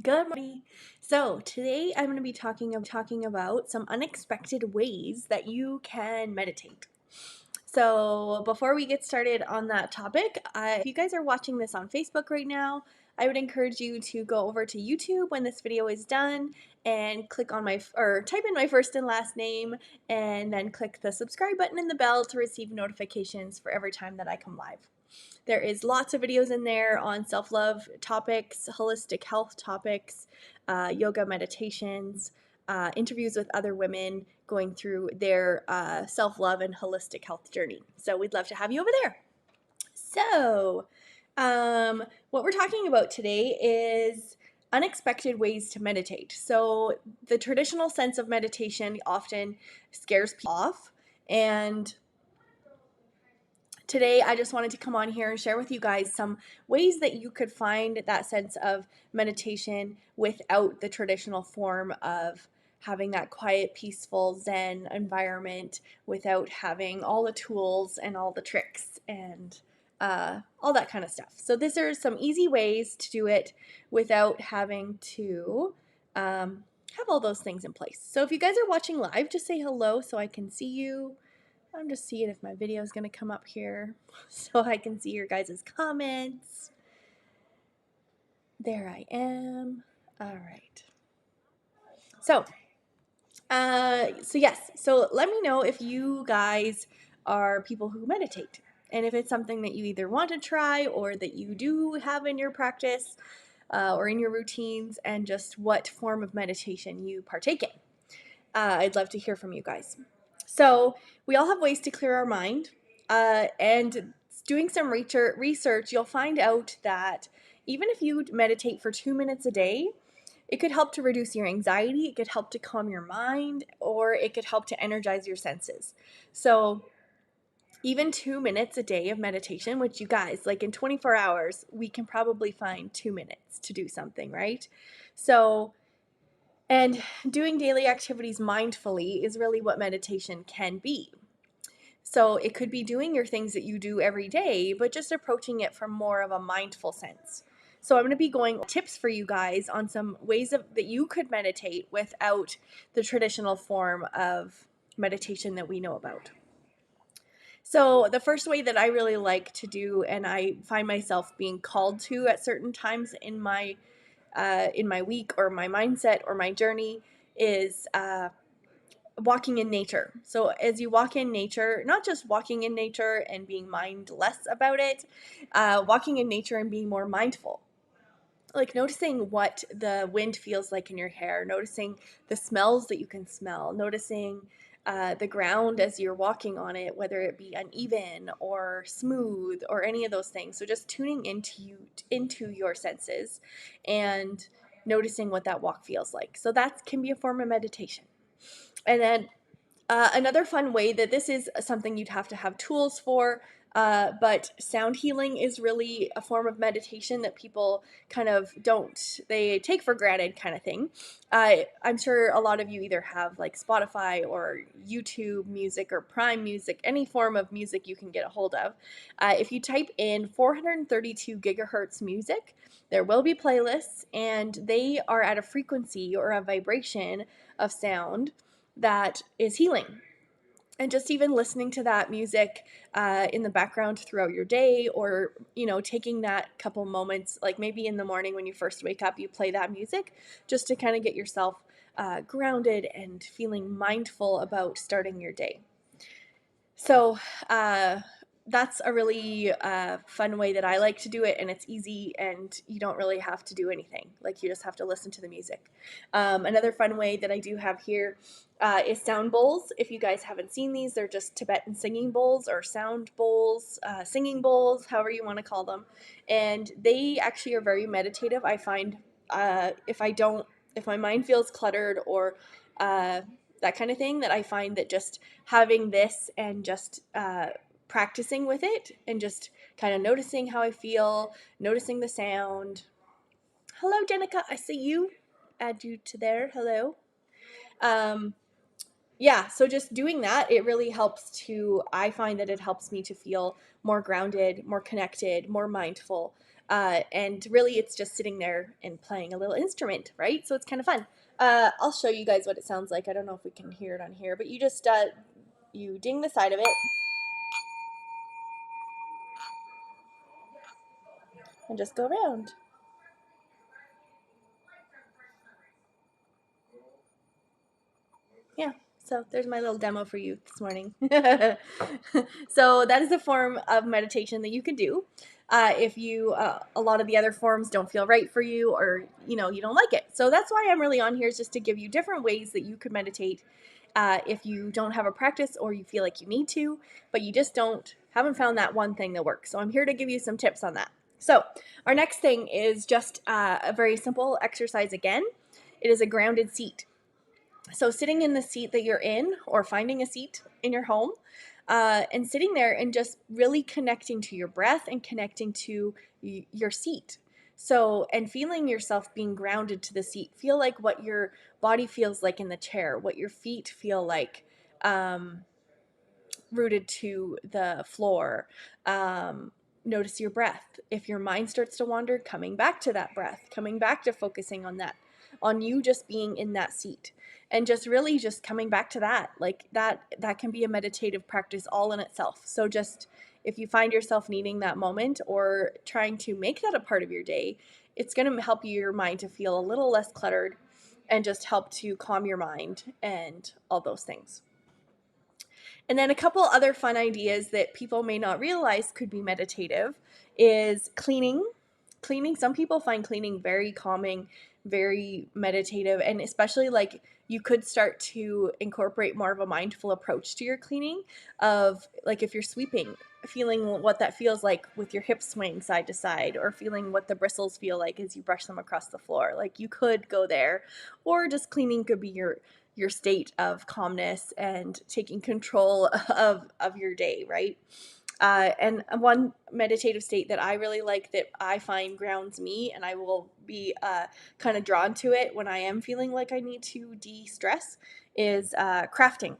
Good morning. So today I'm going to be talking about some unexpected ways that you can meditate. So before we get started on that topic, if you guys are watching this on Facebook right now, I would encourage you to go over to YouTube when this video is done and click on type in my first and last name and then click the subscribe button and the bell to receive notifications for every time that I come live. There is lots of videos in there on self-love topics, holistic health topics, yoga meditations, interviews with other women going through their self-love and holistic health journey. So we'd love to have you over there. So what we're talking about today is unexpected ways to meditate. So the traditional sense of meditation often scares people off, and today, I just wanted to come on here and share with you guys some ways that you could find that sense of meditation without the traditional form of having that quiet, peaceful Zen environment, without having all the tools and all the tricks and all that kind of stuff. So these are some easy ways to do it without having to have all those things in place. So if you guys are watching live, just say hello so I can see you. I'm just seeing if my video is going to come up here so I can see your guys' comments. There I am. All right. So yes. So let me know if you guys are people who meditate, and if it's something that you either want to try or that you do have in your practice or in your routines, and just what form of meditation you partake in. I'd love to hear from you guys. So we all have ways to clear our mind, and doing some research, you'll find out that even if you meditate for 2 minutes a day, it could help to reduce your anxiety, it could help to calm your mind, or it could help to energize your senses. So even 2 minutes a day of meditation, which you guys, like in 24 hours, we can probably find 2 minutes to do something, right? So and doing daily activities mindfully is really what meditation can be. So it could be doing your things that you do every day, but just approaching it from more of a mindful sense. So I'm going to be going tips for you guys on some ways that you could meditate without the traditional form of meditation that we know about. So the first way that I really like to do, and I find myself being called to at certain times in my week or my mindset or my journey, is walking in nature. So as you walk in nature, not just walking in nature and being mindless about it, walking in nature and being more mindful. Like noticing what the wind feels like in your hair, noticing the smells that you can smell, noticing the ground as you're walking on it, whether it be uneven or smooth or any of those things. So just tuning into your senses and noticing what that walk feels like. So that can be a form of meditation. And then another fun way that this is something you'd have to have tools for, but sound healing is really a form of meditation that people kind of they take for granted kind of thing. I'm sure a lot of you either have like Spotify or YouTube music or Prime Music, any form of music you can get a hold of. If you type in 432 gigahertz music, there will be playlists, and they are at a frequency or a vibration of sound that is healing. And just even listening to that music in the background throughout your day, or taking that couple moments, like maybe in the morning when you first wake up, you play that music just to kind of get yourself grounded and feeling mindful about starting your day. So that's a really fun way that I like to do it, and it's easy, and you don't really have to do anything. Like, you just have to listen to the music. Another fun way that I do have here is sound bowls. If you guys haven't seen these, they're just Tibetan singing bowls or sound bowls, singing bowls, however you want to call them. And they actually are very meditative. I find if my mind feels cluttered or that kind of thing, that I find that just having this and just practicing with it and just kind of noticing how I feel, noticing the sound. Hello, Jenica, I see you. Add you to there. Hello. Yeah, so just doing that, it really I find that it helps me to feel more grounded, more connected, more mindful. And really it's just sitting there and playing a little instrument, right? So it's kind of fun. I'll show you guys what it sounds like. I don't know if we can hear it on here, but you just you ding the side of it and just go around. Yeah, so there's my little demo for you this morning. So that is a form of meditation that you can do. If you a lot of the other forms don't feel right for you, or you don't like it. So that's why I'm really on here, is just to give you different ways that you could meditate if you don't have a practice, or you feel like you need to, but you just haven't found that one thing that works. So I'm here to give you some tips on that. So our next thing is just a very simple exercise again. It is a grounded seat. So sitting in the seat that you're in, or finding a seat in your home, and sitting there and just really connecting to your breath and connecting to your seat. So, and feeling yourself being grounded to the seat. Feel like what your body feels like in the chair, what your feet feel like rooted to the floor. Notice your breath. If your mind starts to wander, coming back to that breath, coming back to focusing on that, on you just being in that seat, and just really just coming back to that. Like that can be a meditative practice all in itself. So just if you find yourself needing that moment or trying to make that a part of your day, it's going to help your mind to feel a little less cluttered and just help to calm your mind and all those things. And then a couple other fun ideas that people may not realize could be meditative is cleaning. Cleaning, some people find cleaning very calming, very meditative, and especially like you could start to incorporate more of a mindful approach to your cleaning, of like if you're sweeping, feeling what that feels like with your hips swaying side to side, or feeling what the bristles feel like as you brush them across the floor. Like you could go there, or just cleaning could be your state of calmness and taking control of your day, right? And one meditative state that I really like, that I find grounds me, and I will be kind of drawn to it when I am feeling like I need to de-stress, is crafting.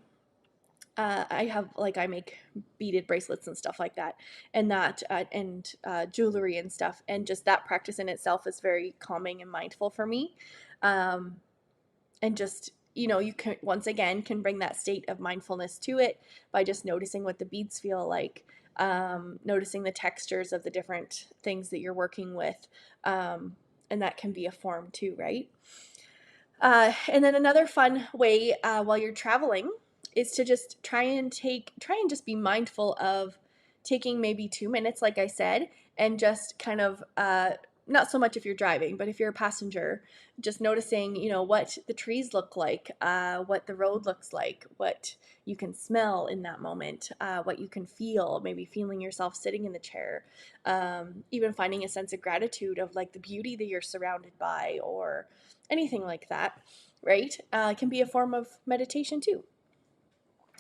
I make beaded bracelets and stuff like that, and jewelry and stuff, and just that practice in itself is very calming and mindful for me. Um, and just you can once again can bring that state of mindfulness to it by just noticing what the beads feel like, noticing the textures of the different things that you're working with, and that can be a form too, right? And then another fun way while you're traveling is to just try and just be mindful of taking maybe 2 minutes, like I said, and just kind of not so much if you're driving, but if you're a passenger, just noticing, what the trees look like, what the road looks like, what you can smell in that moment, what you can feel, maybe feeling yourself sitting in the chair, even finding a sense of gratitude of like the beauty that you're surrounded by, or anything like that, right? Can be a form of meditation too.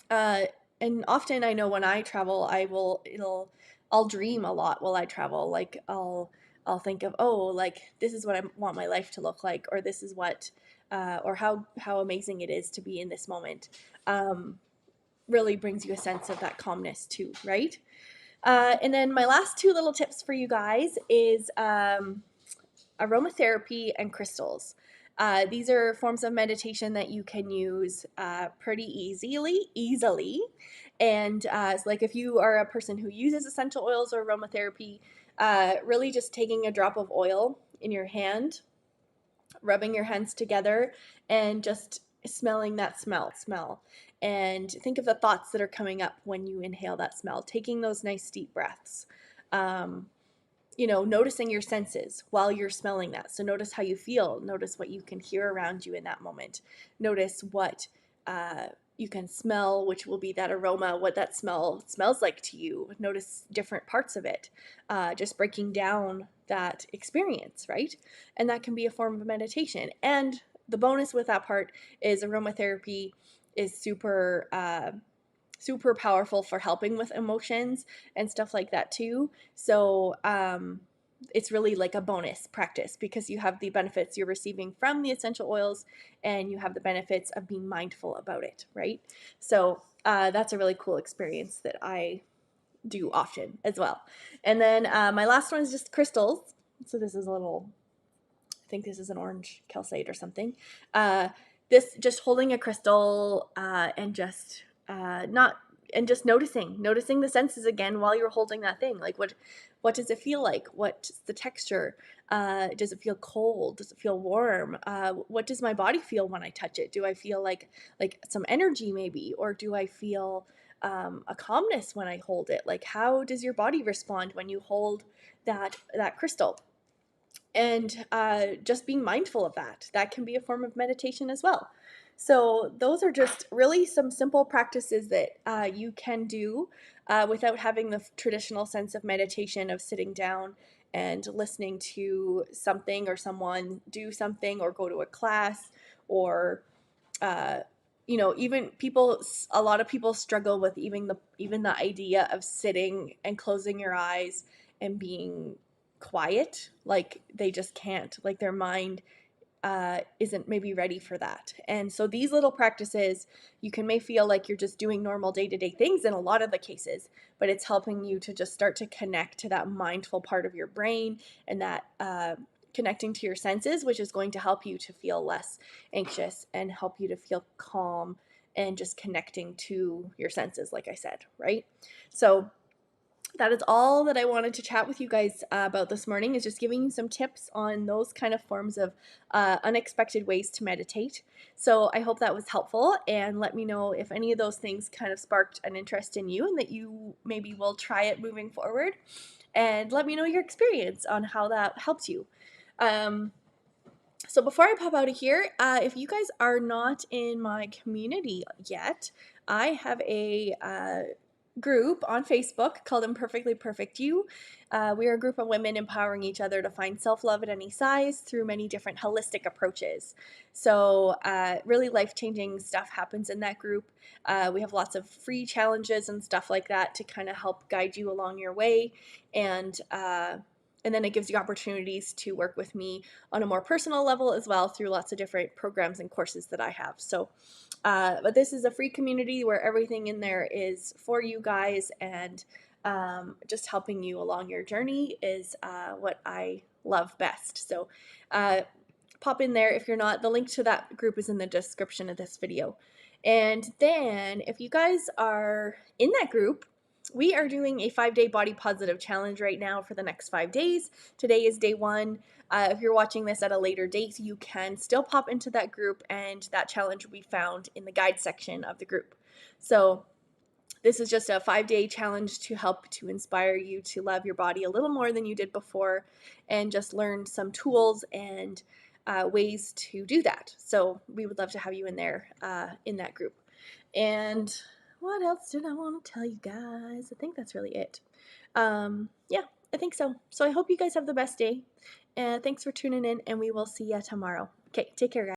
Uh, and often I know when I travel, I'll dream a lot while I travel. Like I'll think of, oh, like this is what I want my life to look like, or this is what, or how amazing it is to be in this moment. Really brings you a sense of that calmness too, right? And then my last two little tips for you guys is aromatherapy and crystals. These are forms of meditation that you can use pretty easily. And it's like if you are a person who uses essential oils or aromatherapy, really just taking a drop of oil in your hand, rubbing your hands together, and just smelling that smell. And think of the thoughts that are coming up when you inhale that smell, taking those nice deep breaths. Um, Noticing your senses while you're smelling that. So notice how you feel. Notice what you can hear around you in that moment. Notice what you can smell, which will be that aroma, what that smell smells like to you. Notice different parts of it. Just breaking down that experience, right? And that can be a form of meditation. And the bonus with that part is aromatherapy is super powerful for helping with emotions and stuff like that too. So it's really like a bonus practice, because you have the benefits you're receiving from the essential oils, and you have the benefits of being mindful about it, right? So that's a really cool experience that I do often as well. And then my last one is just crystals. So this is a little, I think this is an orange calcite or something. This just holding a crystal and just not and just noticing the senses again while you're holding that thing. Like what does it feel like? What's the texture? Does it feel cold? Does it feel warm? What does my body feel when I touch it? Do I feel like some energy maybe, or do I feel a calmness when I hold it? Like how does your body respond when you hold that crystal? And just being mindful of that can be a form of meditation as well. So those are just really some simple practices that you can do without having the traditional sense of meditation of sitting down and listening to something or someone do something or go to a class, or uh, even people, a lot of people struggle with even the idea of sitting and closing your eyes and being quiet. Like they just can't, like their mind isn't maybe ready for that. And so these little practices, may feel like you're just doing normal day-to-day things in a lot of the cases, but it's helping you to just start to connect to that mindful part of your brain, and that connecting to your senses, which is going to help you to feel less anxious and help you to feel calm, and just connecting to your senses, like I said, right? So that is all that I wanted to chat with you guys about this morning, is just giving you some tips on those kind of forms of unexpected ways to meditate. So I hope that was helpful, and let me know if any of those things kind of sparked an interest in you and that you maybe will try it moving forward, and let me know your experience on how that helps you. So before I pop out of here, if you guys are not in my community yet, I have a group on Facebook called Imperfectly Perfect You. We are a group of women empowering each other to find self-love at any size through many different holistic approaches. So really life-changing stuff happens in that group. We have lots of free challenges and stuff like that to kind of help guide you along your way, and then it gives you opportunities to work with me on a more personal level as well through lots of different programs and courses that I have. So, but this is a free community where everything in there is for you guys, and just helping you along your journey is what I love best. So, pop in there if you're not. The link to that group is in the description of this video. And then if you guys are in that group, we are doing a 5-day body positive challenge right now for the next 5 days. Today is day 1. If you're watching this at a later date, you can still pop into that group, and that challenge will be found in the guide section of the group. So this is just a 5-day challenge to help to inspire you to love your body a little more than you did before, and just learn some tools and ways to do that. So we would love to have you in there in that group. And what else did I want to tell you guys? I think that's really it. Yeah, I think so. So I hope you guys have the best day. And thanks for tuning in, and we will see you tomorrow. Okay, take care, guys.